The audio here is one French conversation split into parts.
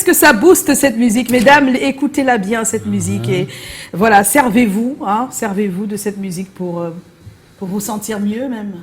qu'est-ce que ça booste cette musique, mesdames, écoutez-la bien cette musique et voilà, servez-vous de cette musique pour vous sentir mieux même.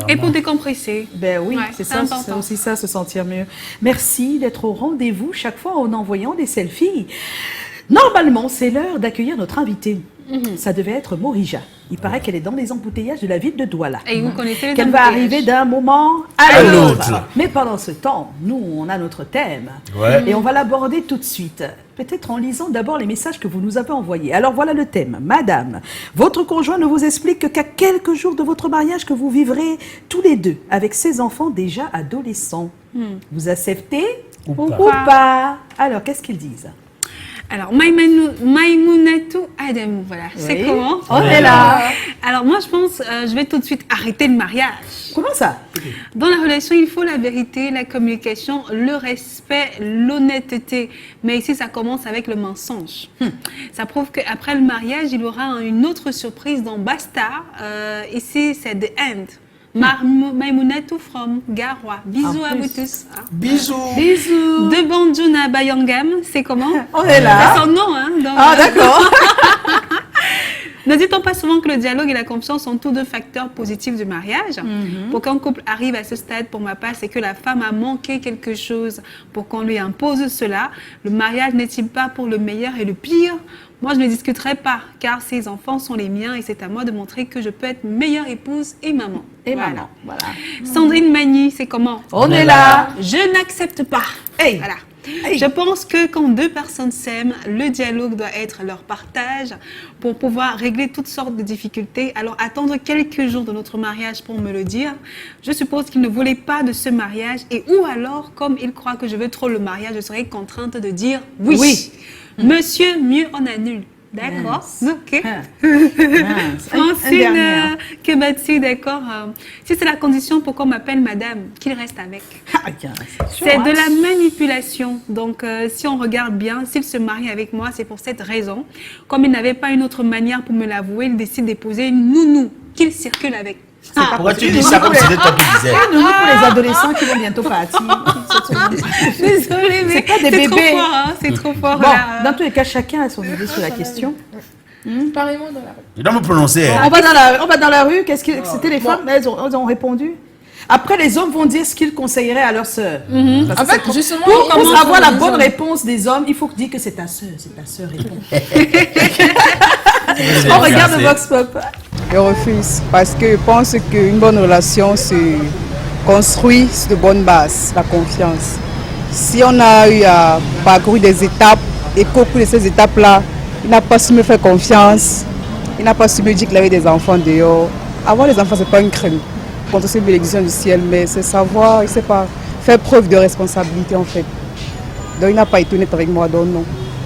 Et pour décompresser. Ben oui, Ouais, c'est ça, c'est aussi ça, se sentir mieux. Merci d'être au rendez-vous chaque fois en envoyant des selfies. Normalement, c'est l'heure d'accueillir notre invitée. Ça devait être Morija. Il paraît qu'elle est dans les embouteillages de la ville de Douala. Et vous connaissez les Qu'elle va embouteillages. arriver d'un moment à l'autre. Mais pendant ce temps, nous, on a notre thème. Ouais. Et on va l'aborder tout de suite. Peut-être en lisant d'abord les messages que vous nous avez envoyés. Alors voilà le thème. Madame, votre conjoint ne vous explique qu'à quelques jours de votre mariage que vous vivrez tous les deux avec ses enfants déjà adolescents. Vous acceptez Ou ou pas? Alors, qu'est-ce qu'ils disent? Alors, Maïmounatou Adam, voilà. C'est Oui. comment? On est là. Alors, moi, je pense, je vais tout de suite arrêter le mariage. Comment ça? Dans la relation, il faut la vérité, la communication, le respect, l'honnêteté. Mais ici, ça commence avec le mensonge. Ça prouve qu'après le mariage, il y aura une autre surprise dans Basta. Ici, c'est The End. Maïmounatou from Garoua. Bisous à vous tous. Bisous. Bisous. De Banjuna Bayangam, c'est comment? On est là. C'est son nom, hein. Ah, d'accord. Ne dit-on pas souvent que le dialogue et la confiance sont tous deux facteurs positifs du mariage? Pour qu'un couple arrive à ce stade, pour ma part, c'est que la femme a manqué quelque chose pour qu'on lui impose cela. Le mariage n'est-il pas pour le meilleur et le pire? Moi, je ne discuterai pas, car ces enfants sont les miens et c'est à moi de montrer que je peux être meilleure épouse et maman. Et Voilà. maman, voilà. Sandrine Magny, c'est comment? On est là. Je n'accepte pas. Hey. Voilà. Hey. Je pense que quand deux personnes s'aiment, le dialogue doit être leur partage pour pouvoir régler toutes sortes de difficultés. Alors attendre quelques jours de notre mariage pour me le dire, je suppose qu'il ne voulait pas de ce mariage et ou alors, comme il croit que je veux trop le mariage, je serai contrainte de dire oui. Oui. Monsieur, mieux on annule. D'accord. Ok. Mince. Un Francine dernier. Kebati, d'accord. Si c'est la condition pour qu'on m'appelle madame, qu'il reste avec. Ah, tiens, sûr, C'est hein. de la manipulation. Donc, si on regarde bien, s'il se marie avec moi, c'est pour cette raison. Comme il n'avait pas une autre manière pour me l'avouer, il décide d'épouser une nounou qu'il circule avec. Pourquoi tu dis ça comme si c'était toi qui disais? Nous, pour les adolescents qui vont bientôt partir. Désolée, mais C'est pas des c'est trop bébés. fort, hein, c'est trop fort. Bon, là. dans tous les cas, chacun a son idée sur la question. Parlez-moi dans la rue. Je dois me prononcer. Hein. On va dans la rue. Qu'est-ce que c'était les femmes? Elles ont répondu. Après, les hommes vont dire ce qu'ils conseilleraient à leur sœur. Parce En que fait, c'est- justement, pour comment avoir la les bonne hommes réponse des hommes, il faut dire que c'est ta sœur répond. C'est On regarde le assez. Vox Pop. Je refuse parce que je pense qu'une bonne relation se construit sur de bonnes bases, la confiance. Si on a eu à parcourir des étapes et qu'au cours de ces étapes-là, il n'a pas su me faire confiance, il n'a pas su me dire qu'il avait des enfants dehors. Avoir des enfants, ce n'est pas une crème contre ces bénédictions du ciel, mais c'est savoir, il ne sait pas, faire preuve de responsabilité en fait. Donc il n'a pas été honnête avec moi, donc non,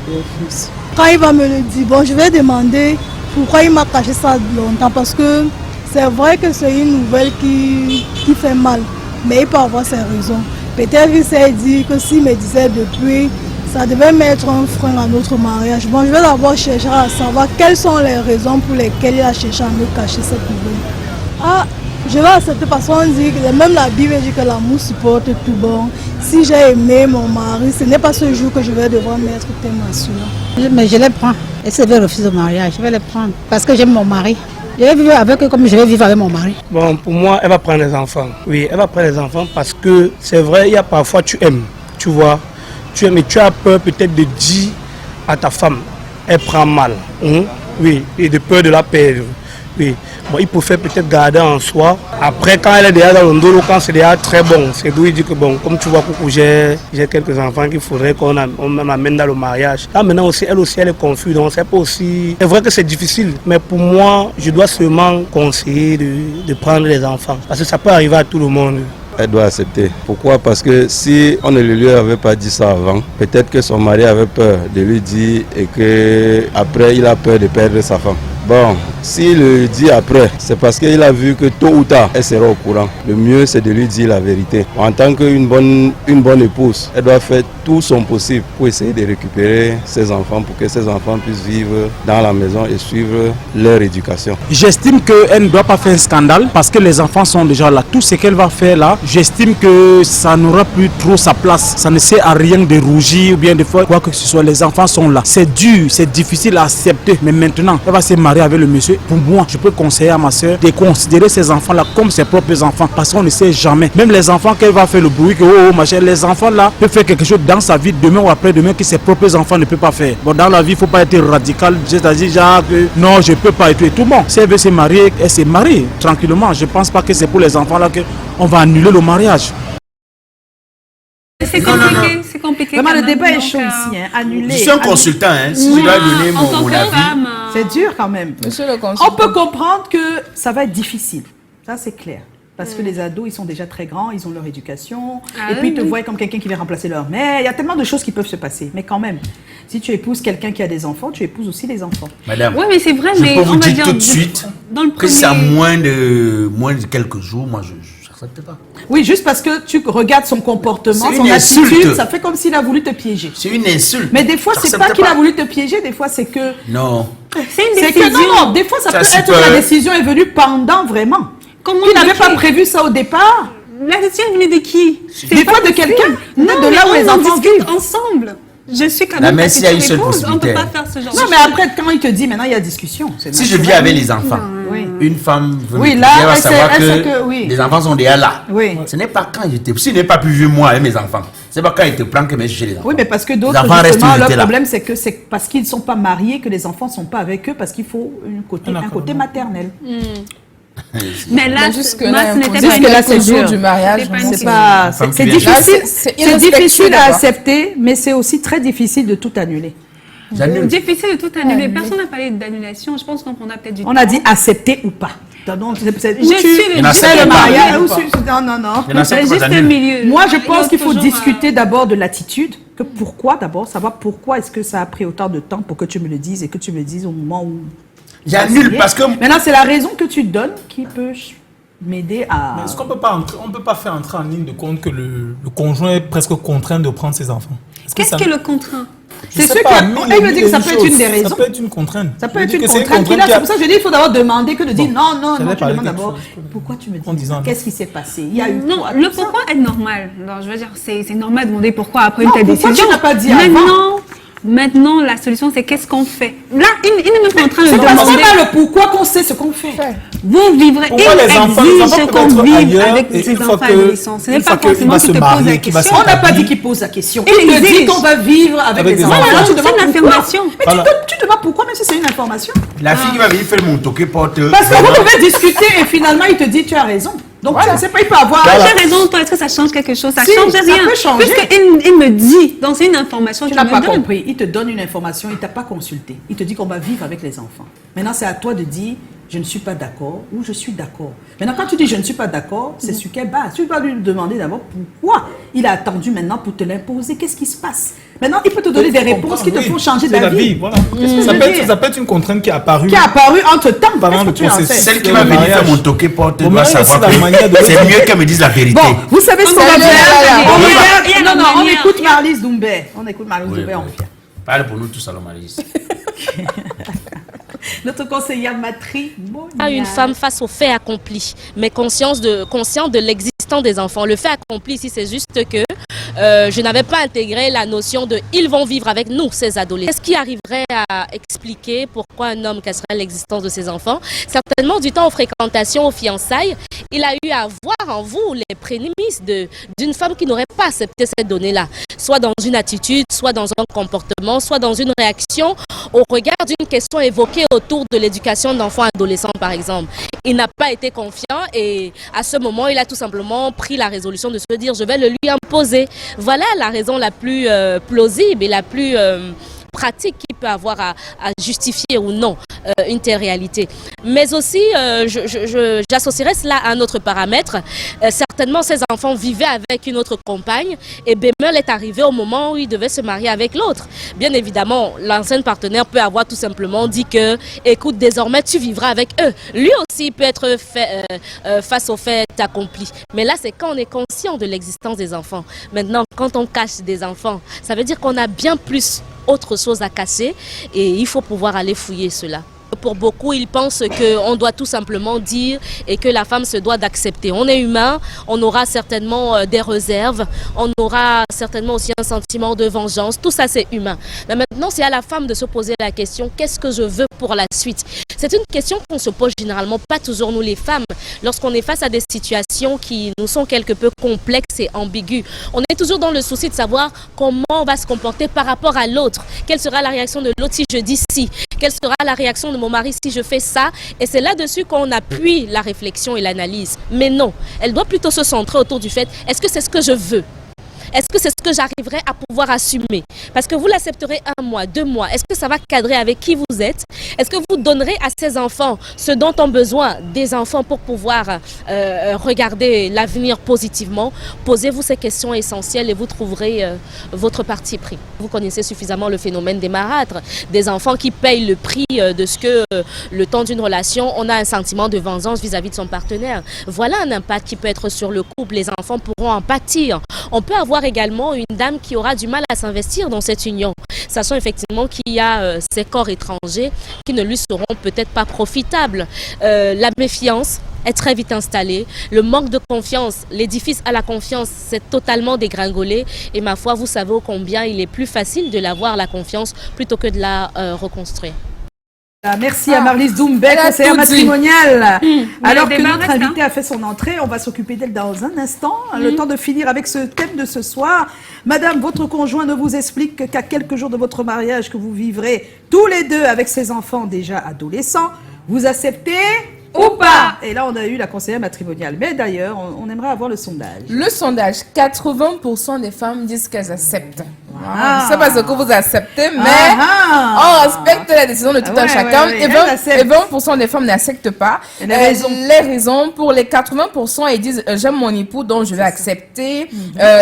je refuse. Quand il va me le dire, bon, je vais demander pourquoi il m'a caché ça longtemps, parce que c'est vrai que c'est une nouvelle qui fait mal, mais il peut avoir ses raisons. Peut-être qu'il s'est dit que s'il me disait depuis, ça devait mettre un frein à notre mariage. Bon, je vais d'abord chercher à savoir quelles sont les raisons pour lesquelles il a cherché à me cacher cette nouvelle. Ah, je vais accepter parce qu'on dit que même la Bible dit que l'amour supporte tout. Bon, si j'ai aimé mon mari, ce n'est pas ce jour que je vais devoir mettre terme à cela. Mais je les prends. Et si je vais refuser le mariage, je vais les prendre. Parce que j'aime mon mari. Je vais vivre avec eux comme je vais vivre avec mon mari. Bon, pour moi, elle va prendre les enfants. Oui, elle va prendre les enfants parce que c'est vrai, il y a parfois tu aimes, tu vois. Tu aimes et tu as peur peut-être de dire à ta femme, elle prend mal. Oui, et de peur de la perdre. Oui. Bon, il préfère peut-être garder en soi. Après, quand elle est déjà dans le dos, quand c'est déjà très bon, c'est d'où il dit que bon, comme tu vois, coucou, j'ai quelques enfants qu'il faudrait qu'on amène dans le mariage. Là maintenant aussi, elle est confuse, donc c'est pas aussi. C'est vrai que c'est difficile, mais pour moi, je dois seulement conseiller de prendre les enfants. Parce que ça peut arriver à tout le monde. Elle doit accepter. Pourquoi? Parce que si on ne lui avait pas dit ça avant, peut-être que son mari avait peur de lui dire et qu'après il a peur de perdre sa femme. Bon, s'il le dit après, c'est parce qu'il a vu que tôt ou tard, elle sera au courant. Le mieux, c'est de lui dire la vérité. En tant qu'une bonne épouse, elle doit faire tout son possible pour essayer de récupérer ses enfants, pour que ses enfants puissent vivre dans la maison et suivre leur éducation. J'estime qu'elle ne doit pas faire un scandale parce que les enfants sont déjà là. Tout ce qu'elle va faire là, j'estime que ça n'aura plus trop sa place. Ça ne sert à rien de rougir ou bien de faire quoi que ce soit. Les enfants sont là. C'est dur, c'est difficile à accepter. Mais maintenant, elle va se marier avec le monsieur. Pour moi, je peux conseiller à ma soeur de considérer ces enfants-là comme ses propres enfants parce qu'on ne sait jamais. Même les enfants qu'elle va faire le bruit, que oh machin, les enfants là peuvent faire quelque chose dans sa vie demain ou après-demain que ses propres enfants ne peuvent pas faire. Bon, dans la vie, il ne faut pas être radical, c'est-à-dire genre que non, je ne peux pas être tout bon. Si elle veut se marier, elle se marie tranquillement. Je ne pense pas que c'est pour les enfants là qu'on va annuler le mariage. C'est compliqué, c'est compliqué. Vraiment, quand le même, débat est donc, chaud ici. Annuler. Je suis un consultant, hein. Si je dois donner en tant mon que avis. femme, C'est dur quand même. Monsieur le On consul. peut comprendre que ça va être difficile. Ça, c'est clair. Parce que les ados, ils sont déjà très grands, ils ont leur éducation. Ah et puis, ils te oui. voient comme quelqu'un qui vient remplacer leur mère. Il y a tellement de choses qui peuvent se passer. Mais quand même, si tu épouses quelqu'un qui a des enfants, tu épouses aussi les enfants. Madame, Oui, mais c'est vrai, je mais peux on vous va dire dire tout de suite dans le que c'est à premier- moins de quelques jours, moi je n'accepte pas. Oui, juste parce que tu regardes son comportement, C'est son une attitude, insulte. ça fait comme s'il a voulu te piéger. C'est une insulte. Mais des fois, c'est J'accepte pas qu'il a voulu te piéger, des fois, c'est que... Non. C'est une C'est décision. que non, des fois, ça Ça, peut c'est être pas- que la décision est venue pendant vraiment. Comment Tu n'avais de pas qui prévu ça au départ. La décision est venue de qui? Des fois, de quelqu'un, peut-être de là où les enfants discute vivent. ensemble. Je suis quand La même ta Messie a une future seule épouse. On ne peut possibilité. pas faire ce genre Non, de mais choses. après, quand il te dit, maintenant, il y a discussion. c'est Si je naturel. vis avec les enfants, Oui. une femme veut Oui, me là, épouser, elle va elle sait- savoir elle sait que, que oui. les enfants sont déjà là. Oui. Ce n'est pas quand j'étais... S'il n'est pas plus vieux moi avec mes enfants, c'est pas quand il te prend que je chez les enfants. Oui, mais parce que Les d'autres, enfants restent justement, où ils leur étaient là. problème, c'est que c'est parce qu'ils ne sont pas mariés que les enfants ne sont pas avec eux, parce qu'il faut un côté maternel. Mais là, Mais jusque-là, moi, ce n'était pas Jusque-là, quelques c'est jours dur. du mariage. C'est pas vraiment, une C'est pas, Femme c'est qui vient- difficile, Là, c'est c'est irrespectueux difficile à d'abord. accepter, mais c'est aussi très difficile de tout annuler. J'annule. difficile de tout annuler. Personne n'a parlé d'annulation. Je pense qu'on prendra peut-être du temps. On a dit accepter ou pas. Donc, Je suis le Il y en a juste certains le pas. mariage. Ou Non, non, non. Il y en a C'est certains juste qui un annulent. milieu. Moi, je Il pense faut qu'il faut toujours, discuter d'abord de l'attitude. Que pourquoi d'abord, savoir pourquoi est-ce que ça a pris autant de temps pour que tu me le dises et que tu me le dises au moment où... J'annule parce que... Maintenant, c'est la raison que tu donnes qui peut m'aider à... Mais est-ce qu'on peut pas on peut pas faire entrer en ligne de compte que le conjoint est presque contraint de prendre ses enfants? Qu'est-ce qui le contraint? C'est sûr qu'elle me dit que ça peut être une des raisons. Ça peut être une contrainte. Ça peut Je être dis une que c'est contrainte qu'il a. qui C'est pour ça que je dis il faut d'abord demander que de dire Bon, non, non, j'allais non. Tu parler demandes quelque d'abord chose. pourquoi tu me dis En disant- qu'est-ce qui s'est passé. Il y a eu Non, quoi, le tout ça. pourquoi est normal. Alors, je veux dire, c'est normal de demander pourquoi après Non, une telle pourquoi décision. tu n'as pas dit avant? Maintenant, la solution, c'est qu'est-ce qu'on fait. Là, il est même en train de C'est parce qu'on demander. a le pourquoi qu'on sait ce qu'on fait. Vous vivrez, Pourquoi les enfants exige qu'on peuvent être vive ailleurs avec et ses une fois enfants que- adolescents. Ce n'est une pas fois qu'il forcément va qui se te pose marier, la qu'il va question. se On n'a pas établir. dit qu'il pose la question. Il Il te dit exige. qu'on va vivre avec Avec les des enfants. enfants. Maintenant, tu C'est demandes une pourquoi. affirmation. Mais Voilà. tu demandes pourquoi, même si c'est une information. La fille qui va venir faire mon toqué porte... Parce que vous pouvez discuter et finalement il te dit tu as raison. Donc tu ne sais pas, il peut avoir... J'ai raison, toi, est-ce que ça change quelque chose? Ça Si, change ça rien. peut changer. Puisqu'il me dit, donc c'est une information Tu qu'il n'as me pas donne. compris. Il te donne une information, il ne t'a pas consulté. Il te dit qu'on va vivre avec les enfants. Maintenant, c'est à toi de dire je ne suis pas d'accord ou je suis d'accord. Maintenant, quand tu dis je ne suis pas d'accord, c'est sur quelle base? Tu vas lui demander d'abord pourquoi il a attendu maintenant pour te l'imposer. Qu'est-ce qui se passe? Maintenant, il peut te donner des réponses qui te Oui, font changer c'est d'avis. Voilà. Qu'est-ce que je Ça veux peut dire? être une contrainte qui est apparue. Qui a apparu entre-temps. Pendant Qu'est-ce le que tu en sais? processus. Celle qui Le va venir mariage. faire mon toqué porte Bon, doit mais savoir c'est la manière de que le c'est faire. mieux qu'elle me dise la vérité. Bon, vous savez ce qu'on va Salut, faire? Léa. On Il y a regarde- la Non, non, on manière. écoute Marlise Doumbé. On écoute Marlise Oui, Doumbé, on oui. vient. Parle pour nous tous alors, Marie. Notre conseillère matrimoniale. À une femme face au fait accompli, mais consciente de l'existence des enfants. Le fait accompli ici, c'est juste que je n'avais pas intégré la notion de ils vont vivre avec nous, ces adolescents. Qu'est-ce qui arriverait à expliquer pourquoi un homme casserait l'existence de ses enfants? Certainement du temps aux fréquentations, aux fiançailles, il a eu à voir en vous les prémices d'une femme qui n'aurait pas accepté cette donnée-là, soit dans une attitude, soit dans un comportement, soit dans une réaction au regard d'une question évoquée autour de l'éducation d'enfants adolescents par exemple. Il n'a pas été confiant et à ce moment, il a tout simplement pris la résolution de se dire je vais le lui imposer. Voilà la raison la plus plausible et la plus pratique qui peut avoir à justifier ou non une telle réalité. Mais aussi, j'associerais cela à un autre paramètre. Certainement, ces enfants vivaient avec une autre compagne et Bémel est arrivé au moment où il devait se marier avec l'autre. Bien évidemment, l'ancien partenaire peut avoir tout simplement dit que, écoute, désormais tu vivras avec eux. Lui aussi peut être face au fait accompli. Mais là, c'est quand on est conscient de l'existence des enfants. Maintenant, quand on cache des enfants, ça veut dire qu'on a bien plus autre chose à cacher et il faut pouvoir aller fouiller cela. Pour beaucoup, ils pensent qu'on doit tout simplement dire et que la femme se doit d'accepter. On est humain, on aura certainement des réserves, on aura certainement aussi un sentiment de vengeance. Tout ça, c'est humain. Mais maintenant, c'est à la femme de se poser la question, qu'est-ce que je veux pour la suite? C'est une question qu'on se pose généralement, pas toujours nous les femmes, lorsqu'on est face à des situations qui nous sont quelque peu complexes et ambiguës. On est toujours dans le souci de savoir comment on va se comporter par rapport à l'autre. Quelle sera la réaction de l'autre si je dis si? Quelle sera la réaction de mon mari si je fais ça? Et c'est là-dessus qu'on appuie la réflexion et l'analyse. Mais non, elle doit plutôt se centrer autour du fait, est-ce que c'est ce que je veux? Est-ce que c'est ce que j'arriverai à pouvoir assumer? Parce que vous l'accepterez 1 mois, 2 mois. Est-ce que ça va cadrer avec qui vous êtes? Est-ce que vous donnerez à ces enfants ce dont ont besoin des enfants pour pouvoir regarder l'avenir positivement? Posez-vous ces questions essentielles et vous trouverez votre parti pris. Vous connaissez suffisamment le phénomène des marâtres, des enfants qui payent le prix de ce que le temps d'une relation, on a un sentiment de vengeance vis-à-vis de son partenaire. Voilà un impact qui peut être sur le couple. Les enfants pourront en pâtir. On peut avoir également une dame qui aura du mal à s'investir dans cette union, sachant effectivement qu'il y a ces corps étrangers qui ne lui seront peut-être pas profitables. La méfiance est très vite installée, le manque de confiance, l'édifice à la confiance s'est totalement dégringolé et ma foi, vous savez combien il est plus facile de l'avoir la confiance plutôt que de la reconstruire. Merci à Marlise Doumbé, conseillère matrimoniale. Alors que notre invité a fait son entrée, on va s'occuper d'elle dans un instant. Le temps de finir avec ce thème de ce soir. Madame, votre conjoint ne vous explique qu'à quelques jours de votre mariage que vous vivrez tous les deux avec ses enfants déjà adolescents. Vous acceptez ou pas? Et là, on a eu la conseillère matrimoniale. Mais d'ailleurs, on aimerait avoir le sondage. Le sondage, 80% des femmes disent qu'elles acceptent. Je ne sais pas ce que vous acceptez, mais on respecte la décision de tout un chacun. Et 20% des femmes n'acceptent pas. Les raisons, pour les 80%, ils disent j'aime mon époux, donc je vais accepter.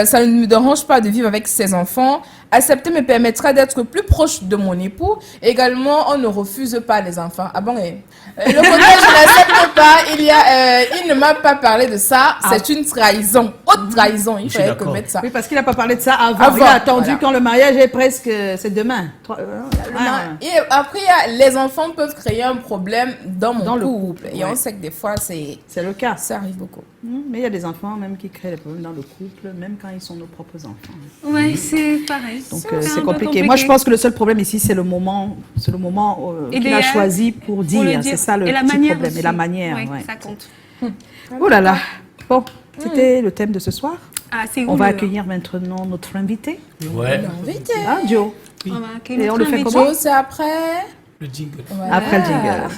Ça ne me dérange pas de vivre avec ses enfants. Accepter me permettra d'être plus proche de mon époux. Également, on ne refuse pas les enfants. Ah bon, le côté je n'accepte pas, il ne m'a pas parlé de ça. C'est une trahison. Haute trahison, il fallait commettre ça. Oui, parce qu'il n'a pas parlé de ça avant. Il a attendu quand le mariage est presque, c'est demain. Et après, les enfants peuvent créer un problème dans mon couple. Et on sait que des fois, c'est le cas. Ça arrive beaucoup. Mais il y a des enfants même qui créent des problèmes dans le couple, même quand ils sont nos propres enfants. Oui, c'est pareil. Donc c'est compliqué. Moi, je pense que le seul problème ici, c'est le moment qu'il a choisi pour dire. C'est ça le petit problème. Aussi. Et la manière. Oui, ça compte. Oh là là. Bon, c'était le thème de ce soir. On va accueillir maintenant notre invité. Ouais. Joe. On va accueillir et on le fait comment? C'est après le jingle. Ouais. Après le jingle.